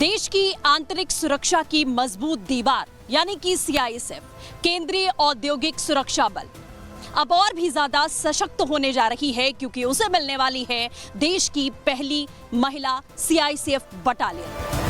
देश की आंतरिक सुरक्षा की मजबूत दीवार यानी कि सीआईएसएफ, केंद्रीय औद्योगिक सुरक्षा बल अब और भी ज्यादा सशक्त होने जा रही है क्योंकि उसे मिलने वाली है देश की पहली महिला सीआईएसएफ बटालियन।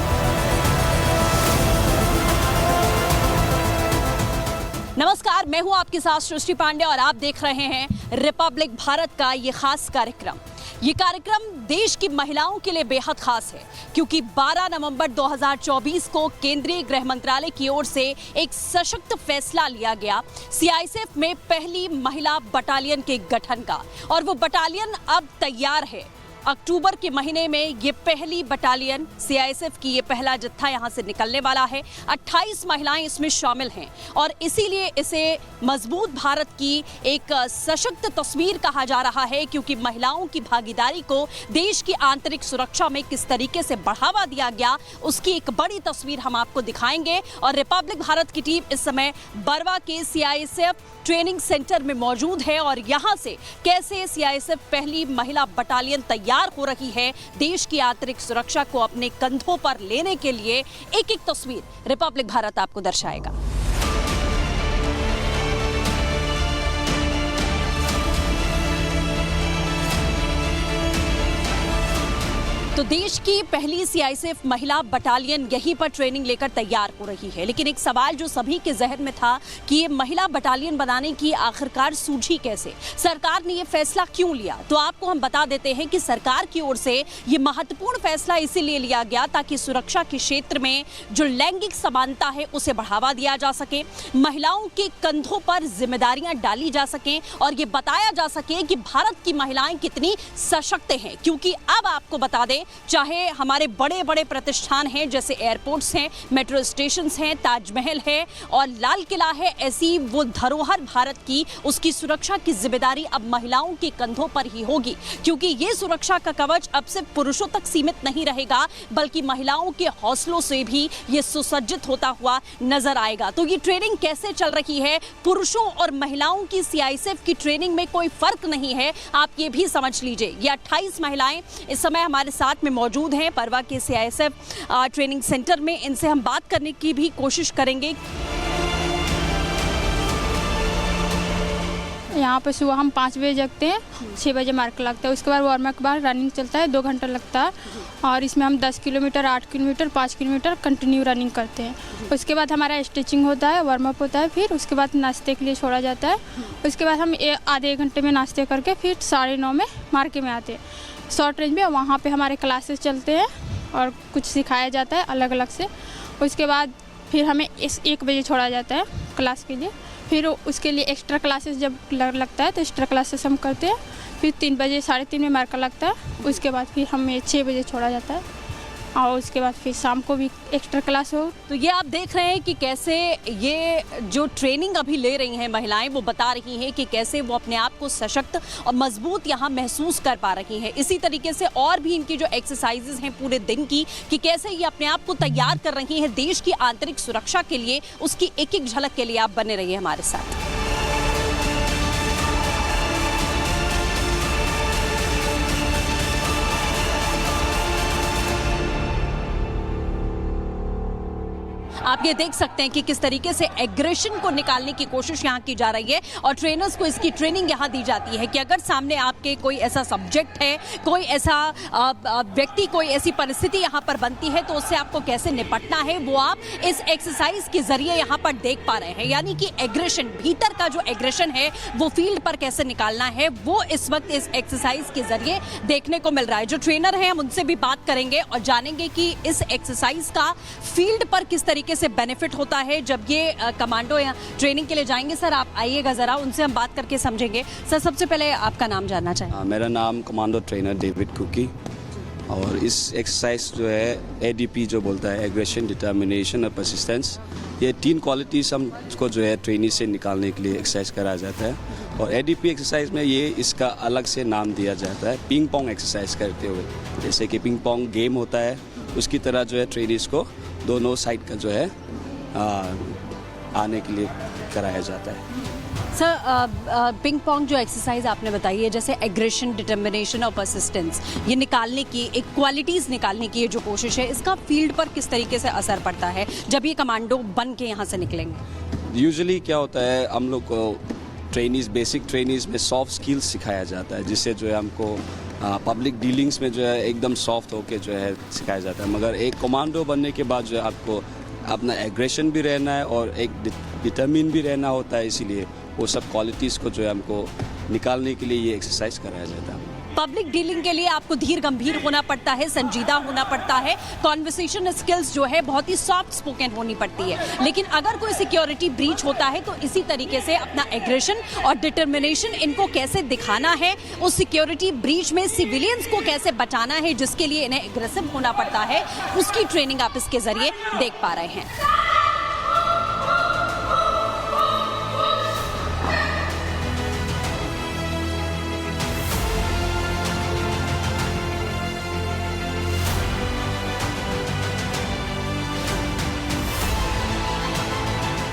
नमस्कार, मैं हूं आपके साथ सृष्टि पांडे और आप देख रहे हैं रिपब्लिक भारत का ये खास कार्यक्रम। ये कार्यक्रम देश की महिलाओं के लिए बेहद खास है क्योंकि 12 नवंबर 2024 को केंद्रीय गृह मंत्रालय की ओर से एक सशक्त फैसला लिया गया सीआईएसएफ में पहली महिला बटालियन के गठन का, और वो बटालियन अब तैयार है। अक्टूबर के महीने में ये पहली बटालियन सीआईएसएफ की ये पहला जत्था यहाँ से निकलने वाला है। 28 महिलाएं इसमें शामिल हैं और इसीलिए इसे मजबूत भारत की एक सशक्त तस्वीर कहा जा रहा है क्योंकि महिलाओं की भागीदारी को देश की आंतरिक सुरक्षा में किस तरीके से बढ़ावा दिया गया उसकी एक बड़ी तस्वीर हम आपको दिखाएंगे। और रिपब्लिक भारत की टीम इस समय बरवा के सीआईएसएफ ट्रेनिंग सेंटर में मौजूद है और यहाँ से कैसे सीआईएसएफ पहली महिला बटालियन तैयार हो रही है देश की आंतरिक सुरक्षा को अपने कंधों पर लेने के लिए, एक एक तस्वीर रिपब्लिक भारत आपको दर्शाएगा। तो देश की पहली सीआईएसएफ महिला बटालियन यहीं पर ट्रेनिंग लेकर तैयार हो रही है, लेकिन एक सवाल जो सभी के जहन में था कि ये महिला बटालियन बनाने की आखिरकार सूझी कैसे, सरकार ने ये फैसला क्यों लिया। तो आपको हम बता देते हैं कि सरकार की ओर से ये महत्वपूर्ण फैसला इसीलिए लिया गया ताकि सुरक्षा के क्षेत्र में जो लैंगिक समानता है उसे बढ़ावा दिया जा सके, महिलाओं के कंधों पर जिम्मेदारियां डाली जा सकें और ये बताया जा सके कि भारत की महिलाएं कितनी सशक्त हैं। क्योंकि अब आपको बता दें, चाहे हमारे बड़े बड़े प्रतिष्ठान हैं जैसे एयरपोर्ट्स हैं, मेट्रो स्टेशंस हैं, ताजमहल है और लाल किला है, ऐसी वो धरोहर भारत की, उसकी सुरक्षा की जिम्मेदारी अब महिलाओं के कंधों पर ही होगी क्योंकि ये सुरक्षा का कवच अब सिर्फ पुरुषों तक सीमित नहीं रहेगा बल्कि महिलाओं के हौसलों से भी ये सुसज्जित होता हुआ नजर आएगा। तो ये ट्रेनिंग कैसे चल रही है, पुरुषों और महिलाओं की सीआईएसएफ की ट्रेनिंग में कोई फर्क नहीं है, आप ये भी समझ लीजिए। ये 28 महिलाएं इस समय हमारे साथ में मौजूद हैं परवा के सीआईएसएफ ट्रेनिंग सेंटर में। इनसे हम बात करने की भी कोशिश करेंगे। यहाँ पे सुबह हम 5 बजे जगते हैं, 6 बजे मार्क लगता है, उसके बाद वार्म अप के बाद रनिंग चलता है, 2 घंटा लगता है और इसमें हम 10 kilometre, 8 kilometre, 5 kilometre continue running करते हैं। उसके बाद हमारा स्ट्रेचिंग होता है, वार्म अप होता है, फिर उसके बाद नाश्ते के लिए छोड़ा जाता है। उसके बाद हम आधे 1 घंटे में नाश्ते करके फिर 9:30 में मार्के में आते हैं शॉर्ट रेंज में। वहाँ पे हमारे क्लासेस चलते हैं और कुछ सिखाया जाता है अलग अलग से। उसके बाद फिर हमें 1 बजे छोड़ा जाता है क्लास के लिए, फिर उसके लिए एक्स्ट्रा क्लासेस जब लगता है तो एक्स्ट्रा क्लासेस हम करते हैं। फिर 3 बजे 3:30 में मार्का लगता है। उसके बाद फिर हमें 6 बजे छोड़ा जाता है और उसके बाद फिर शाम को भी एक्स्ट्रा क्लास हो। तो ये आप देख रहे हैं कि कैसे ये जो ट्रेनिंग अभी ले रही हैं महिलाएं, वो बता रही हैं कि कैसे वो अपने आप को सशक्त और मजबूत यहाँ महसूस कर पा रही हैं। इसी तरीके से और भी इनकी जो एक्सरसाइजेज हैं पूरे दिन की, कि कैसे ये अपने आप को तैयार कर रही हैं देश की आंतरिक सुरक्षा के लिए, उसकी एक एक झलक के लिए आप बने रहिए हमारे साथ। आप ये देख सकते हैं कि किस तरीके से एग्रेशन को निकालने की कोशिश यहाँ की जा रही है और ट्रेनर्स को इसकी ट्रेनिंग यहाँ दी जाती है कि अगर सामने आपके कोई ऐसा सब्जेक्ट है, कोई ऐसा व्यक्ति, कोई ऐसी परिस्थिति यहाँ पर बनती है तो उससे आपको कैसे निपटना है, वो आप इस एक्सरसाइज के जरिए यहाँ पर देख पा रहे हैं। यानी कि एग्रेशन, भीतर का जो एग्रेशन है वो फील्ड पर कैसे निकालना है, वो इस वक्त इस एक्सरसाइज के जरिए देखने को मिल रहा है। जो ट्रेनर हैं हम उनसे भी बात करेंगे और जानेंगे कि इस एक्सरसाइज का फील्ड पर किस तरीके से बेनिफिट होता है जब ये कमांडो या ट्रेनिंग के लिए जाएंगे। सर आप आइएगा जरा, उनसे हम बात करके समझेंगे। सर सबसे पहले आपका नाम जानना चाहेंगे। मेरा नाम कमांडो ट्रेनर डेविड कुकी, और इस एक्सरसाइज जो है एडीपी जो बोलता है एग्रेशन, डिटर्मिनेशन और परसिस्टेंस, ये 3 क्वालिटीज हमको जो है ट्रेनिंग से निकालने के लिए एक्सरसाइज कराया जाता है। और एडीपी एक्सरसाइज में ये इसका अलग से नाम दिया जाता है पिंग पोंग एक्सरसाइज करते हुए। जैसे कि पिंग पोंग गेम होता है उसकी तरह जो है ट्रेनिंग्स को दोनों साइड का जो है आने के लिए कराया जाता है। सर पिंग पोंग जो एक्सरसाइज आपने बताई है, जैसे एग्रेशन, डिटर्मिनेशन और परसिस्टेंस, ये निकालने की, एक क्वालिटीज़ निकालने की ये जो कोशिश है, इसका फील्ड पर किस तरीके से असर पड़ता है जब ये कमांडो बन के यहाँ से निकलेंगे? यूजुअली क्या होता है, हम लोग को ट्रेनिंग्स, बेसिक ट्रेनिंग्स में सॉफ्ट स्किल्स सिखाया जाता है, जिससे जो है हमको पब्लिक डीलिंग्स में जो है एकदम सॉफ्ट होके जो है सिखाया जाता है। मगर एक कमांडो बनने के बाद जो है आपको अपना एग्रेशन भी रहना है और एक डिटर्मिन भी रहना होता है, इसीलिए वो सब क्वालिटीज़ को जो है हमको निकालने के लिए ये एक्सरसाइज कराया जाता है। पब्लिक डीलिंग के लिए आपको धीर गंभीर होना पड़ता है, संजीदा होना पड़ता है, कॉन्वर्सेशन स्किल्स जो है बहुत ही सॉफ्ट स्पोकन होनी पड़ती है। लेकिन अगर कोई सिक्योरिटी ब्रीच होता है तो इसी तरीके से अपना एग्रेशन और डिटर्मिनेशन इनको कैसे दिखाना है, उस सिक्योरिटी ब्रीच में सिविलियंस को कैसे बचाना है, जिसके लिए इन्हें एग्रेसिव होना पड़ता है, उसकी ट्रेनिंग आप इसके जरिए देख पा रहे हैं।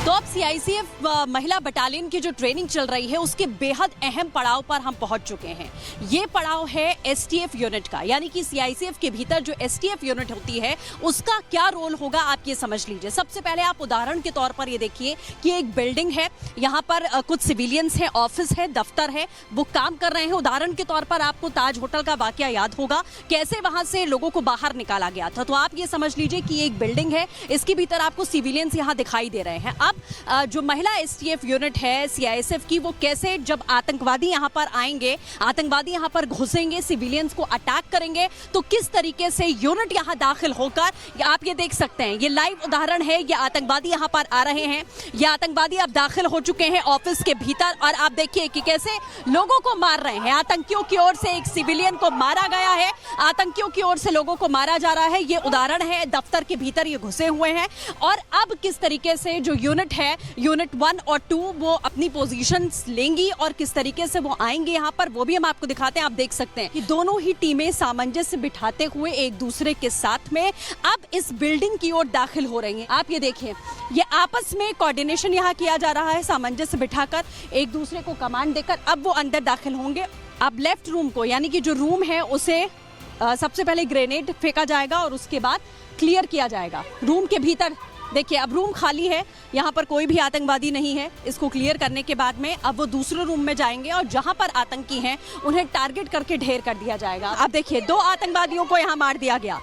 तो अब सीआईसीएफ महिला बटालियन की जो ट्रेनिंग चल रही है उसके बेहद अहम पड़ाव पर हम पहुंच चुके हैं। ये पड़ाव है एसटीएफ यूनिट का, यानी कि सीआईसीएफ के भीतर जो एसटीएफ यूनिट होती है उसका क्या रोल होगा, आप ये समझ लीजिए। सबसे पहले आप उदाहरण के तौर पर ये देखिए कि एक बिल्डिंग है, यहाँ पर कुछ सिविलियंस हैं, ऑफिस है, दफ्तर है, वो काम कर रहे हैं। उदाहरण के तौर पर आपको ताज होटल का वाकया याद होगा, कैसे वहां से लोगों को बाहर निकाला गया था। तो आप ये समझ लीजिए कि एक बिल्डिंग है, इसके भीतर आपको सिविलियंस यहाँ दिखाई दे रहे हैं। अब जो महिला एसटीएफ यूनिट है सीआईएसएफ की, वो कैसे, जब आतंकवादी यहाँ पर आएंगे, आतंकवादी यहाँ पर घुसेंगे, सिविलियंस को अटैक करेंगे, तो किस तरीके से यूनिट यहाँ दाखिल होकर, आप ये देख सकते हैं, ये लाइव उदाहरण है, ये आतंकवादी यहाँ पर आ रहे हैं, ये आतंकवादी अब दाखिल हो चुके हैं ऑफिस के भीतर, और आप देखिए कि कैसे लोगों को मार रहे हैं। आतंकियों की ओर से एक सिविलियन को मारा गया है, आतंकियों की ओर से लोगों को मारा जा रहा है। ये उदाहरण है, दफ्तर के भीतर ये घुसे हुए हैं, और अब किस तरीके से जो यूनिट है, यूनिट 1 और 2, वो अपनी पोजीशंस लेंगी और किस तरीके से वो आएंगे यहाँ पर, वो भी हम आपको दिखाते हैं। आप देख सकते हैं कि दोनों ही टीमें सामंजस्य बिठाते हुए एक दूसरे के साथ में अब इस बिल्डिंग की ओर दाखिल हो रही हैं। आप ये देखिए, ये आपस में कोऑर्डिनेशन यहाँ किया जा रहा है, सामंजस्य बिठाकर एक दूसरे को कमांड देकर अब वो अंदर दाखिल होंगे। अब लेफ्ट रूम को, यानी कि जो रूम है उसे सबसे पहले ग्रेनेड फेंका जाएगा और उसके बाद क्लियर किया जाएगा। रूम के भीतर देखिए, अब रूम खाली है, यहाँ पर कोई भी आतंकवादी नहीं है। इसको क्लियर करने के बाद में अब वो दूसरे रूम में जाएंगे और जहाँ पर आतंकी हैं उन्हें टारगेट करके ढेर कर दिया जाएगा। अब देखिए, 2 आतंकवादियों को यहाँ मार दिया गया,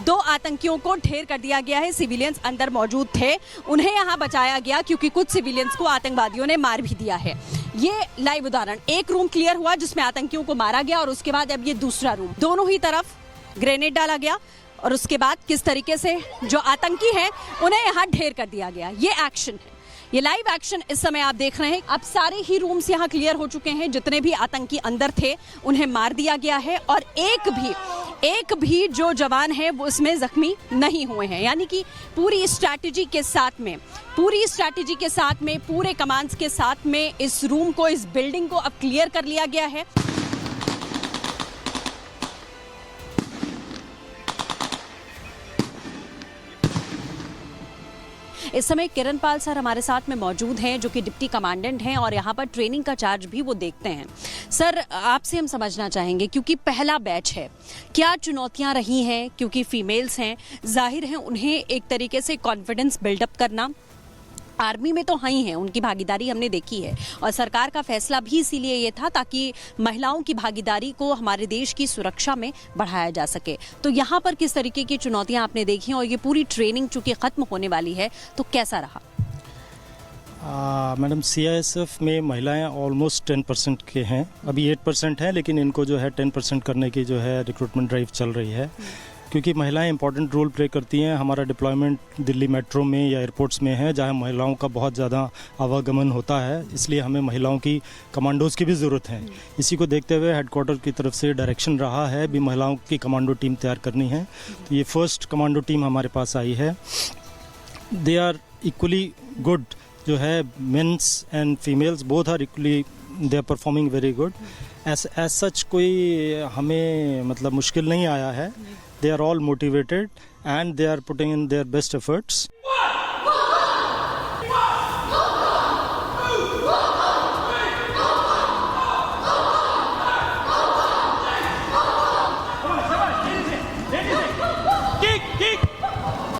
2 आतंकियों को ढेर कर दिया गया है। सिविलियंस अंदर मौजूद थे, उन्हें यहाँ बचाया गया क्योंकि कुछ सिविलियंस को आतंकवादियों ने मार भी दिया है। ये लाइव उदाहरण, एक रूम क्लियर हुआ जिसमें आतंकियों को मारा गया, और उसके बाद अब ये दूसरा रूम, दोनों ही तरफ ग्रेनेड डाला गया और उसके बाद किस तरीके से जो आतंकी हैं उन्हें यहाँ ढेर कर दिया गया। ये एक्शन है, ये लाइव एक्शन इस समय आप देख रहे हैं। अब सारे ही रूम्स यहाँ क्लियर हो चुके हैं, जितने भी आतंकी अंदर थे उन्हें मार दिया गया है, और एक भी जो जवान है वो इसमें जख्मी नहीं हुए हैं। यानी कि पूरी स्ट्रैटेजी के साथ में, पूरे कमांड्स के साथ में इस रूम को, इस बिल्डिंग को अब क्लियर कर लिया गया है। इस समय किरण पाल सर हमारे साथ में मौजूद हैं, जो कि डिप्टी कमांडेंट हैं और यहाँ पर ट्रेनिंग का चार्ज भी वो देखते हैं। सर, आपसे हम समझना चाहेंगे, क्योंकि पहला बैच है, क्या चुनौतियाँ रही हैं? क्योंकि फीमेल्स हैं, जाहिर है उन्हें एक तरीके से कॉन्फिडेंस बिल्डअप करना, आर्मी में तो ही हैं, उनकी भागीदारी हमने देखी है, और सरकार का फैसला भी इसीलिए ये था ताकि महिलाओं की भागीदारी को हमारे देश की सुरक्षा में बढ़ाया जा सके। तो यहाँ पर किस तरीके की चुनौतियाँ आपने देखी, और ये पूरी ट्रेनिंग चूँकि ख़त्म होने वाली है तो कैसा रहा? मैडम, सीआईएसएफ में महिलाएं ऑलमोस्ट 10% के हैं, अभी 8% हैं, लेकिन इनको जो है 10% करने की जो है रिक्रूटमेंट ड्राइव चल रही है, क्योंकि महिलाएं इंपॉर्टेंट रोल प्ले करती हैं। हमारा डिप्लॉयमेंट दिल्ली मेट्रो में या एयरपोर्ट्स में है, जहां महिलाओं का बहुत ज़्यादा आवागमन होता है, इसलिए हमें महिलाओं की कमांडोज़ की भी ज़रूरत है। इसी को देखते हुए हेडक्वार्टर की तरफ से डायरेक्शन रहा है भी महिलाओं की कमांडो टीम तैयार करनी है। तो ये फर्स्ट कमांडो टीम हमारे पास आई है। दे आर इक्वली गुड, जो है men's and females both are equally, they are performing very good. As such कोई हमें मतलब मुश्किल नहीं आया है। They are all motivated and they are putting in their best efforts.